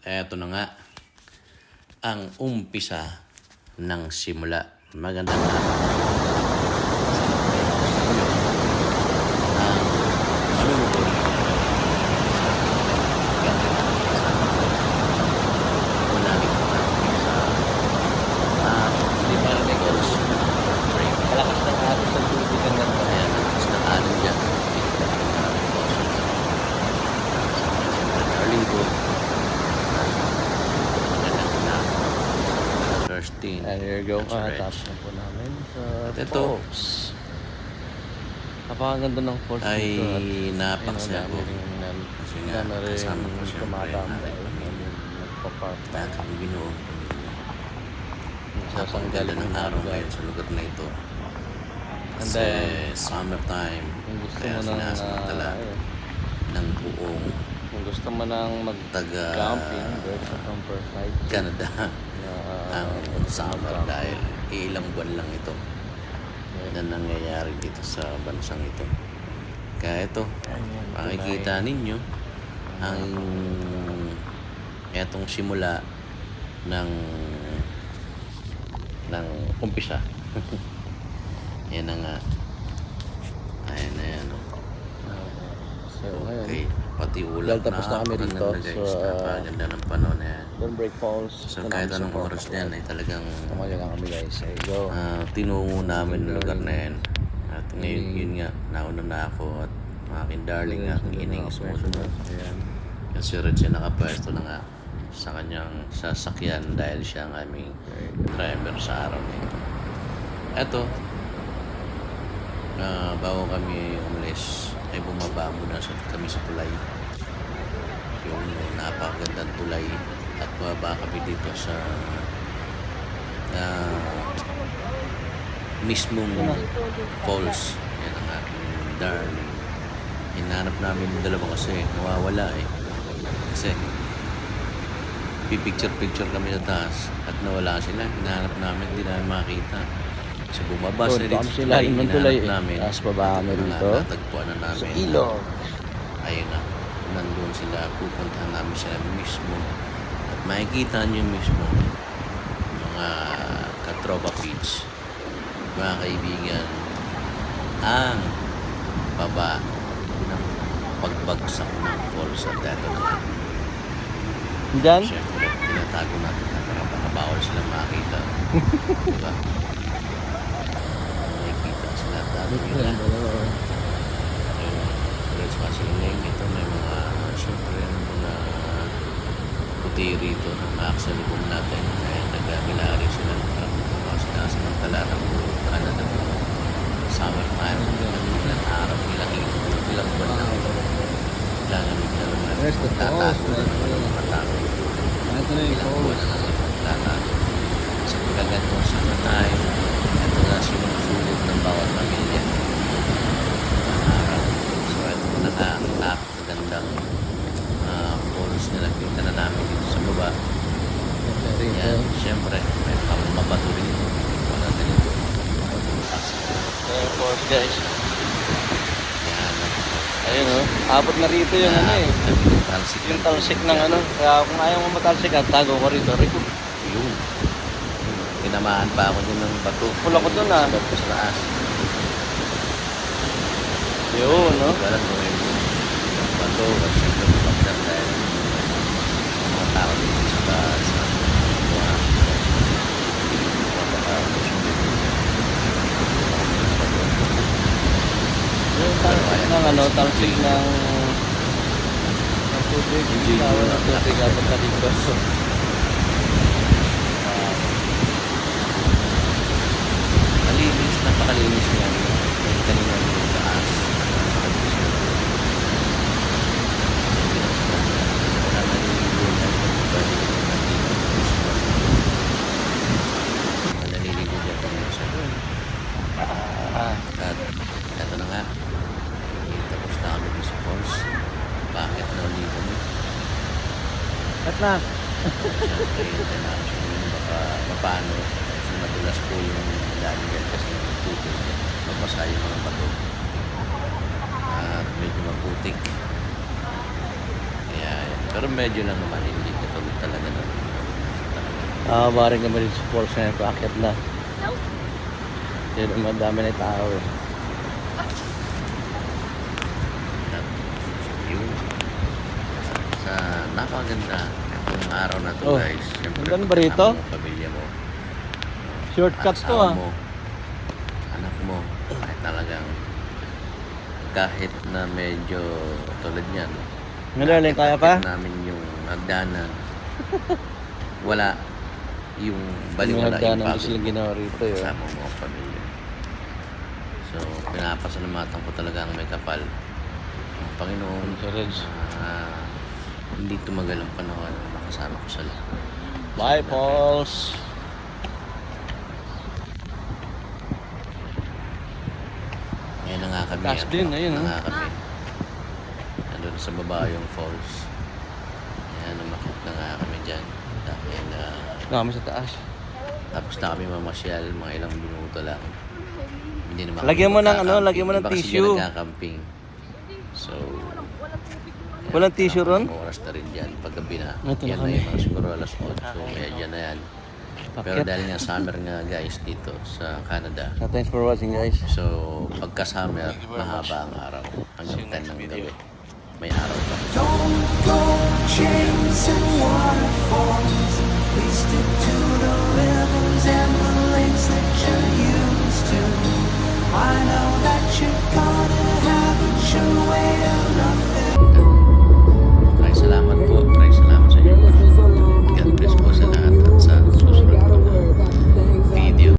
eto na nga ang umpisa ng simula. Magandang araw. Malakas ng araw sa tubig ang ganda. Ayan, lakas ng alon dyan. Linggo. First thing. And here you go. That's Tapos na po namin sa At ito, falls. Napakaganda ng falls ay dito. napakasaya ko. Kasi nga, Dami rin kasama ko siyempre tumatambay. ang pamilya. Nagpa-park. Lahat ang binuong pamilya. Sasang Ang ganda galing ng araw ngayon sa lugar na ito. Kasi summertime, kung gusto kaya mo ng sinasamantala ng buong kung gusto mo nang mag-camping, there's a camper site. Canada Na, ang summer dahil ilang buwan lang ito na nangyayari dito sa bansang ito. Kaya ito, makikita ninyo ang etong simula ng umpisa. Yan na nga. Ayan na yan. So, ngayon, Okay. Pati ulap dahil tapos na kami rito, guys. so, Napaganda ng panahon na yan. Don't Break Falls. So kahit anong oras yan ay talagang Tumayo lang kami guys. There you go. tinungo namin ang lugar na yan. At ngayon yun nga, nauna na ako at aking darling aking ining sumusunod. Ayan. Kasi rin siya nakapwesto na nga sa kanyang sasakyan dahil siya ang aming driver sa araw na ito. Eto, bago kami umalis ay bumaba muna kami sa tulay. Yung napakagandang tulay at bumaba kami dito sa mismong falls. Yan ang aking darling. Hinanap namin yung dalawa kasi nawawala eh. Kasi pipicture-picture kami sa taas at nawala sila. Hinanap namin, hindi namin makita. So bumaba So, sila dito sila ng tulay namin. Tapos baba kami rito. Natagpuan na namin. Sa ilog. Ayun na. Nandun sila. Pupuntahan namin sila mismo. At makikita nyo mismo mga katropa feeds. Mga kaibigan, ang baba ng pagbagsak ng falls at dito na. Diyan? Siyempre, tinatago natin na para baka bawal sila makita. Diba? Nakikita sila at dami nila. Pero sa kasiling ito may mga siyempre mga puti rito na maaksalubong natin. Kaya nagagilari sila para mga sinasamantala ng Canada. Summer time. Ilang araw, ilang buwan lang ito. Lalamig na naman. Tatago na naman ang mga tao. Ito na yung Ilang buwan falls. na naman tatago. Sa pagkaganto sa time, ito na sinusulit ng bawat pamilya. So ito na nga ang napakagandang falls na nakita na namin dito sa baba. Yan, siyempre, may pamabato rin ito. Wala na ito. Air falls guys. Yan. Ayun o. Abot na rito yung ano eh. Talsik Yung talsik ng ano. Kaya kung ayaw mo matalsik at tago ko rito. Rito. Yun. Tinamaan pa ako dun ng bato. Pula ko dun ah. Sabab ko sa taas. Yun no. Walang gawin. Bato. At siyempre pumakdan dahil mga tao dito sa taas. Yung talsik ng ano. Talsik ng tubig. Tawa ng tubig. Abot na dito. Malinis. Napakalinis niya. Yung kanina yung taas. Naliligo niya kami sa doon. At ito na nga. Tapos na kami sa falls. Bakit naligo mo? At na. Siyempre, hintay namin siya ngayon. Baka paano. Kasi madulas po yung daan dyan kasi tubig. Mabasa yung mga bato. At medyo maputik. Kaya, pero medyo lang naman hindi katulad talaga na. Baring kami rin sa falls na yun, paakyat na. Yun, madami na yung tao eh. At yun. Sa napakaganda itong araw na to Oh, guys. Siyempre, ganda ba rito? kasama mo, pamilya mo. Shortcut to asawa ah. mo, anak mo, ay talagang kahit na medyo tulad niyan. Ngayon, kaya pa? Nakita namin yung hagdanan. Wala yung Yung baliwala yung hagdanan pagod sila mo ginawa rito eh. kasama mo ang pamilya. So, pinapasalamatan ko talaga ang may kapal. Ang Panginoon, hindi tumagal ang panahon na makasama ko sa lahat. Bye, Falls! Ngayon na nga kami. Taas din, ayun, na oh. nga kami. Nandun sa baba yung falls. Ayan, umakit na nga kami dyan. Dahil, Kami sa taas. tapos na kami mamasyal, mga ilang minuto lang. Hindi naman Lagyan mo ng magkakamping. ano, lagyan mo ng Iba kasi tissue. dyan nagkakamping. So, Walang tissue ron? mga oras na rin dyan. Paggabi na. Ito na Yan na kami. yung mga siguro alas 8. So, kaya dyan na yan. Pero Paket. dahil nga summer nga guys dito sa Canada. So, thanks for watching guys. So, pagka summer, mahaba ang araw. Hanggang 10 ng gabi. May araw pa. Don't go chasing waterfalls. We stick to the rivers and the lakes that carry